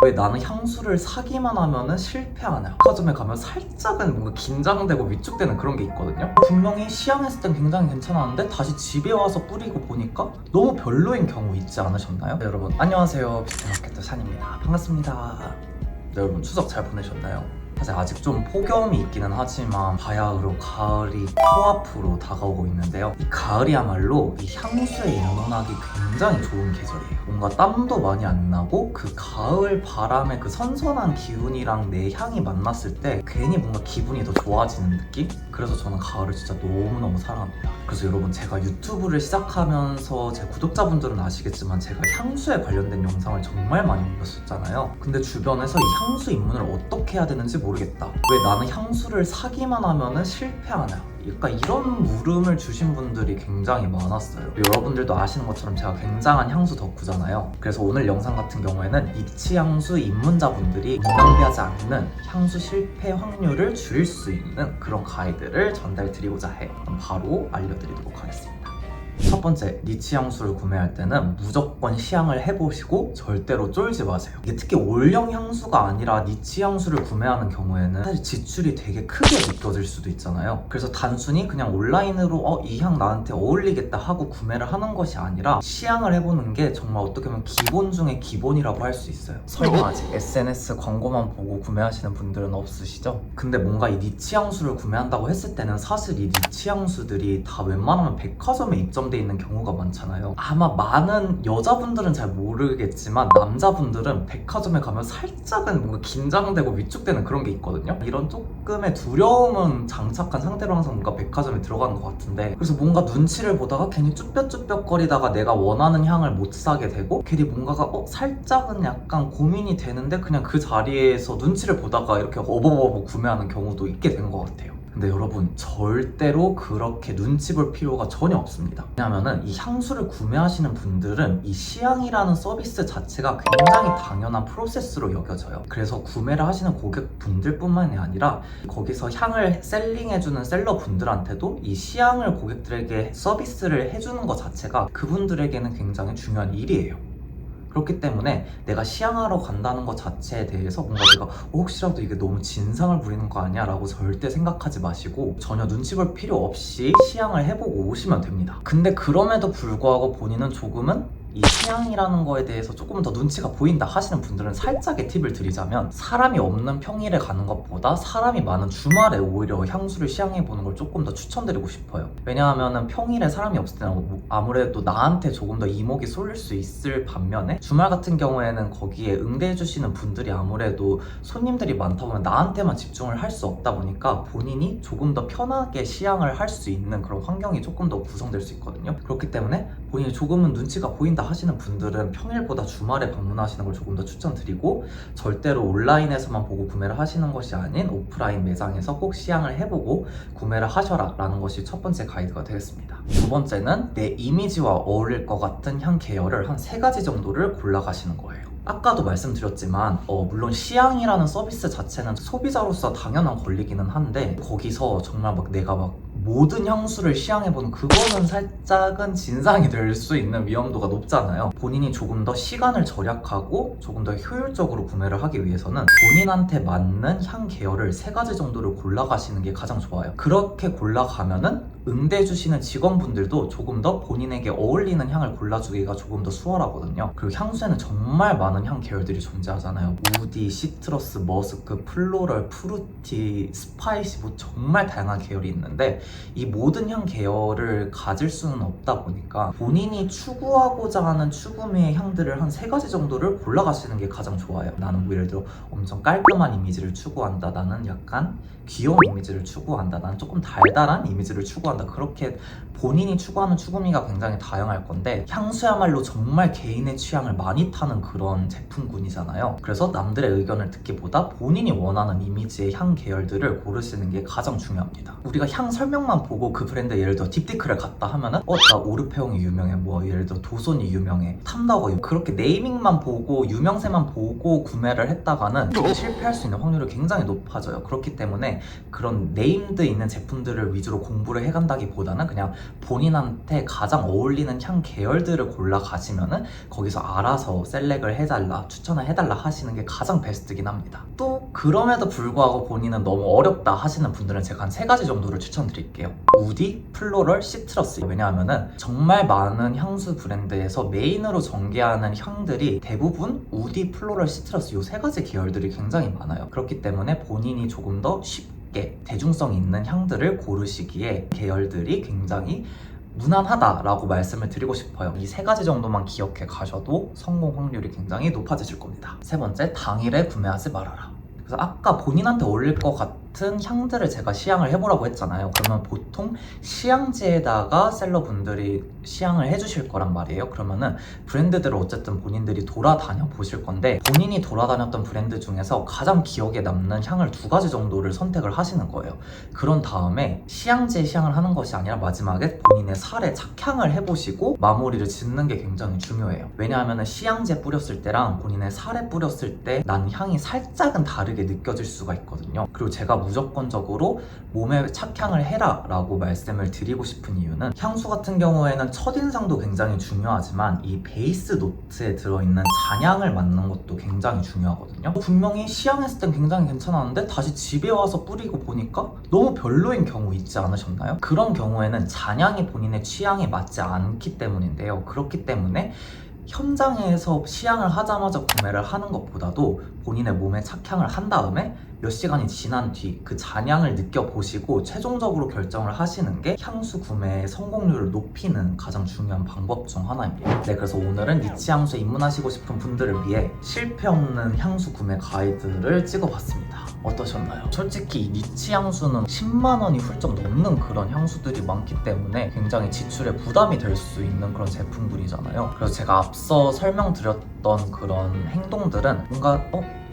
왜 나는 향수를 사기만 하면은 실패하냐? 백화점에 가면 살짝은 뭔가 긴장되고 위축되는 그런 게 있거든요. 분명히 시향했을 땐 굉장히 괜찮았는데 다시 집에 와서 뿌리고 보니까 너무 별로인 경우 있지 않으셨나요? 네, 여러분 안녕하세요, 뷰티마케터 샨입니다. 반갑습니다. 네, 여러분 추석 잘 보내셨나요? 사실 아직 좀 폭염이 있기는 하지만 바야흐로 가을이 코앞으로 다가오고 있는데요. 이 가을이야말로 이 향수에 연원하기 굉장히 좋은 계절이에요. 뭔가 땀도 많이 안 나고 그 가을 바람의 그 선선한 기운이랑 내 향이 만났을 때 괜히 뭔가 기분이 더 좋아지는 느낌? 그래서 저는 가을을 진짜 너무너무 사랑합니다. 그래서 여러분, 제가 유튜브를 시작하면서 제 구독자분들은 아시겠지만 제가 향수에 관련된 영상을 정말 많이 올렸었잖아요. 근데 주변에서 이 향수 입문을 어떻게 해야 되는지 모르겠다, 왜 나는 향수를 사기만 하면은 실패하냐, 약간 이런 물음을 주신 분들이 굉장히 많았어요. 여러분들도 아시는 것처럼 제가 굉장한 향수 덕후잖아요. 그래서 오늘 영상 같은 경우에는 니치 향수 입문자분들이 낭비하지 않는 향수 실패 확률을 줄일 수 있는 그런 가이드를 전달드리고자 해요. 그럼 바로 알려드리도록 하겠습니다. 첫 번째, 니치 향수를 구매할 때는 무조건 시향을 해보시고 절대로 쫄지 마세요. 이게 특히 올영 향수가 아니라 니치 향수를 구매하는 경우에는 사실 지출이 되게 크게 느껴질 수도 있잖아요. 그래서 단순히 그냥 온라인으로 이 향 나한테 어울리겠다 하고 구매를 하는 것이 아니라 시향을 해보는 게 정말 어떻게 보면 기본 중에 기본이라고 할 수 있어요. 설마 아직 SNS 광고만 보고 구매하시는 분들은 없으시죠? 근데 뭔가 이 니치 향수를 구매한다고 했을 때는 사실 이 니치 향수들이 다 웬만하면 백화점에 입점돼 있는 경우가 많잖아요. 아마 많은 여자분들은 잘 모르겠지만 남자분들은 백화점에 가면 살짝은 뭔가 긴장되고 위축되는 그런 게 있거든요. 이런 조금의 두려움은 장착한 상태로 항상 뭔가 백화점에 들어가는 것 같은데, 그래서 뭔가 눈치를 보다가 괜히 쭈뼛쭈뼛거리다가 내가 원하는 향을 못 사게 되고, 괜히 뭔가가 살짝은 약간 고민이 되는데 그냥 그 자리에서 눈치를 보다가 이렇게 어버버버 구매하는 경우도 있게 된 것 같아요. 근데 여러분, 절대로 그렇게 눈치 볼 필요가 전혀 없습니다. 왜냐면은 이 향수를 구매하시는 분들은 이 시향이라는 서비스 자체가 굉장히 당연한 프로세스로 여겨져요. 그래서 구매를 하시는 고객분들뿐만이 아니라 거기서 향을 셀링해주는 셀러분들한테도 이 시향을 고객들에게 서비스를 해주는 것 자체가 그분들에게는 굉장히 중요한 일이에요. 그렇기 때문에 내가 시향하러 간다는 것 자체에 대해서 뭔가 내가 혹시라도 이게 너무 진상을 부리는 거 아니야? 라고 절대 생각하지 마시고 전혀 눈치 볼 필요 없이 시향을 해보고 오시면 됩니다. 근데 그럼에도 불구하고 본인은 조금은 이 시향이라는 거에 대해서 조금 더 눈치가 보인다 하시는 분들은 살짝의 팁을 드리자면, 사람이 없는 평일에 가는 것보다 사람이 많은 주말에 오히려 향수를 시향해보는 걸 조금 더 추천드리고 싶어요. 왜냐하면 평일에 사람이 없을 때는 아무래도 나한테 조금 더 이목이 쏠릴 수 있을 반면에, 주말 같은 경우에는 거기에 응대해주시는 분들이 아무래도 손님들이 많다 보면 나한테만 집중을 할 수 없다 보니까 본인이 조금 더 편하게 시향을 할 수 있는 그런 환경이 조금 더 구성될 수 있거든요. 그렇기 때문에 본인이 조금은 눈치가 보인다 하시는 분들은 평일보다 주말에 방문하시는 걸 조금 더 추천드리고, 절대로 온라인에서만 보고 구매를 하시는 것이 아닌 오프라인 매장에서 꼭 시향을 해보고 구매를 하셔라 라는 것이 첫 번째 가이드가 되겠습니다. 두 번째는 내 이미지와 어울릴 것 같은 향 계열을 한 3가지 정도를 골라가시는 거예요. 아까도 말씀드렸지만 물론 시향이라는 서비스 자체는 소비자로서 당연한 권리기는 한데, 거기서 정말 내가 모든 향수를 시향해보는 그거는 살짝은 진상이 될 수 있는 위험도가 높잖아요. 본인이 조금 더 시간을 절약하고 조금 더 효율적으로 구매를 하기 위해서는 본인한테 맞는 향 계열을 3가지 정도를 골라가시는 게 가장 좋아요. 그렇게 골라가면은 응대해주시는 직원분들도 조금 더 본인에게 어울리는 향을 골라주기가 조금 더 수월하거든요. 그리고 향수에는 정말 많은 향 계열들이 존재하잖아요. 우디, 시트러스, 머스크, 플로럴, 프루티, 스파이시, 정말 다양한 계열이 있는데, 이 모든 향 계열을 가질 수는 없다 보니까 본인이 추구하고자 하는 추구미의 향들을 한 3가지 정도를 골라가시는 게 가장 좋아요. 나는 예를 들어 엄청 깔끔한 이미지를 추구한다, 나는 약간 귀여운 이미지를 추구한다, 나는 조금 달달한 이미지를 추구한다. 그렇게 본인이 추구하는 추구미가 굉장히 다양할 건데, 향수야말로 정말 개인의 취향을 많이 타는 그런 제품군이잖아요. 그래서 남들의 의견을 듣기보다 본인이 원하는 이미지의 향 계열들을 고르시는 게 가장 중요합니다. 우리가 향 설명만 보고 그 브랜드 예를 들어 딥티크를 갔다 하면은 나 오르페옹이 유명해, 예를 들어 도손이 유명해, 탐나거, 그렇게 네이밍만 보고 유명세만 보고 구매를 했다가는 실패할 수 있는 확률이 굉장히 높아져요. 그렇기 때문에 그런 네임드 있는 제품들을 위주로 공부를 해간 한다기보다는 그냥 본인한테 가장 어울리는 향 계열들을 골라 가시면은 거기서 알아서 셀렉을 해달라, 추천을 해달라 하시는 게 가장 베스트긴 합니다. 또 그럼에도 불구하고 본인은 너무 어렵다 하시는 분들은 제가 한 3가지 정도를 추천드릴게요. 우디, 플로럴, 시트러스. 왜냐하면은 정말 많은 향수 브랜드에서 메인으로 전개하는 향들이 대부분 우디, 플로럴, 시트러스 이 3가지 계열들이 굉장히 많아요. 그렇기 때문에 본인이 조금 더 쉽게 대중성 있는 향들을 고르시기에 계열들이 굉장히 무난하다라고 말씀을 드리고 싶어요. 이 3가지 정도만 기억해 가셔도 성공 확률이 굉장히 높아지실 겁니다. 3번째, 당일에 구매하지 말아라. 그래서 아까 본인한테 어울릴 것 같은 향들을 제가 시향을 해보라고 했잖아요. 그러면 보통 시향지에다가 셀러분들이 시향을 해주실 거란 말이에요. 그러면은 브랜드들을 어쨌든 본인들이 돌아다녀 보실 건데 본인이 돌아다녔던 브랜드 중에서 가장 기억에 남는 향을 2가지 정도를 선택을 하시는 거예요. 그런 다음에 시향지에 시향을 하는 것이 아니라 마지막에 본인의 살에 착향을 해보시고 마무리를 짓는 게 굉장히 중요해요. 왜냐하면 시향지에 뿌렸을 때랑 본인의 살에 뿌렸을 때 난 향이 살짝은 다르게 느껴질 수가 있거든요. 그리고 제가 무조건적으로 몸에 착향을 해라 라고 말씀을 드리고 싶은 이유는 향수 같은 경우에는 첫인상도 굉장히 중요하지만 이 베이스 노트에 들어있는 잔향을 맡는 것도 굉장히 중요하거든요. 분명히 시향했을 땐 굉장히 괜찮았는데 다시 집에 와서 뿌리고 보니까 너무 별로인 경우 있지 않으셨나요? 그런 경우에는 잔향이 본인의 취향에 맞지 않기 때문인데요. 그렇기 때문에 현장에서 시향을 하자마자 구매를 하는 것보다도 본인의 몸에 착향을 한 다음에 몇 시간이 지난 뒤 그 잔향을 느껴보시고 최종적으로 결정을 하시는 게 향수 구매의 성공률을 높이는 가장 중요한 방법 중 하나입니다. 네, 그래서 오늘은 니치 향수에 입문하시고 싶은 분들을 위해 실패 없는 향수 구매 가이드를 찍어봤습니다. 어떠셨나요? 솔직히 이 니치 향수는 10만 원이 훌쩍 넘는 그런 향수들이 많기 때문에 굉장히 지출에 부담이 될 수 있는 그런 제품들이잖아요. 그래서 제가 앞서 설명드렸던 그런 행동들은 뭔가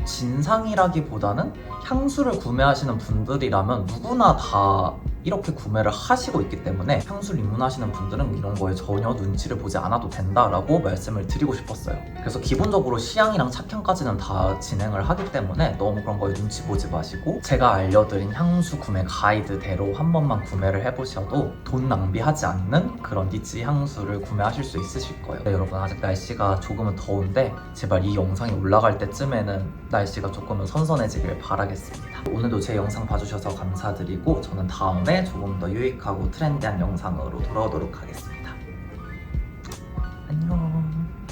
진상이라기보다는 향수를 구매하시는 분들이라면 누구나 다 이렇게 구매를 하시고 있기 때문에 향수를 입문하시는 분들은 이런 거에 전혀 눈치를 보지 않아도 된다라고 말씀을 드리고 싶었어요. 그래서 기본적으로 시향이랑 착향까지는 다 진행을 하기 때문에 너무 그런 거에 눈치 보지 마시고 제가 알려드린 향수 구매 가이드대로 한 번만 구매를 해보셔도 돈 낭비하지 않는 그런 니치 향수를 구매하실 수 있으실 거예요. 네, 여러분 아직 날씨가 조금은 더운데 제발 이 영상이 올라갈 때쯤에는 날씨가 조금은 선선해지길 바라겠습니다. 오늘도 제 영상 봐주셔서 감사드리고 저는 다음에 조금 더 유익하고 트렌디한 영상으로 돌아오도록 하겠습니다. 안녕.